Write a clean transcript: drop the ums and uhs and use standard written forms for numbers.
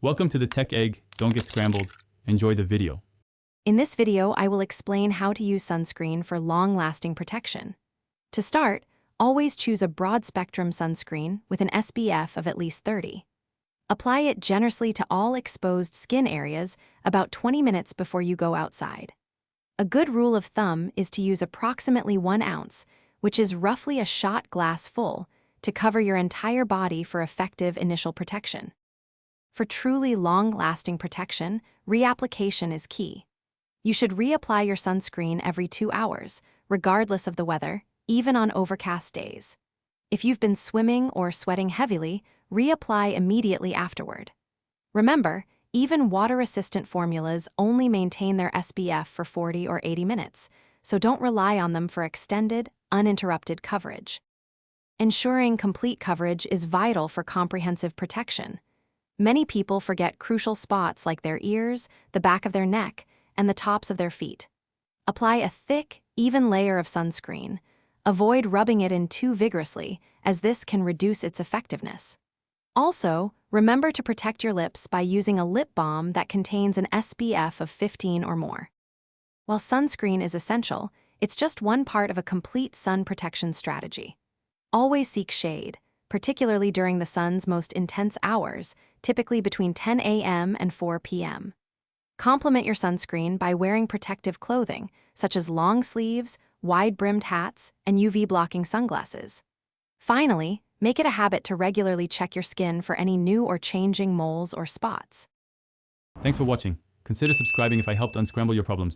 Welcome to the Tech Egg. Don't get scrambled. Enjoy the video. In this video, I will explain how to use sunscreen for long-lasting protection. To start, always choose a broad-spectrum sunscreen with an SPF of at least 30. Apply it generously to all exposed skin areas about 20 minutes before you go outside. A good rule of thumb is to use approximately 1 ounce, which is roughly a shot glass full, to cover your entire body for effective initial protection. For truly long-lasting protection, reapplication is key. You should reapply your sunscreen every 2 hours, regardless of the weather, even on overcast days. If you've been swimming or sweating heavily, reapply immediately afterward. Remember, even water-resistant formulas only maintain their SPF for 40 or 80 minutes, so don't rely on them for extended, uninterrupted coverage. Ensuring complete coverage is vital for comprehensive protection. Many people forget crucial spots like their ears, the back of their neck, and the tops of their feet. Apply a thick, even layer of sunscreen. Avoid rubbing it in too vigorously, as this can reduce its effectiveness. Also, remember to protect your lips by using a lip balm that contains an SPF of 15 or more. While sunscreen is essential, it's just one part of a complete sun protection strategy. Always seek shade, particularly during the sun's most intense hours, typically between 10 a.m. and 4 p.m. Complement your sunscreen by wearing protective clothing, such as long sleeves, wide-brimmed hats, and UV-blocking sunglasses. Finally, make it a habit to regularly check your skin for any new or changing moles or spots. Thanks for watching. Consider subscribing if I helped unscramble your problems.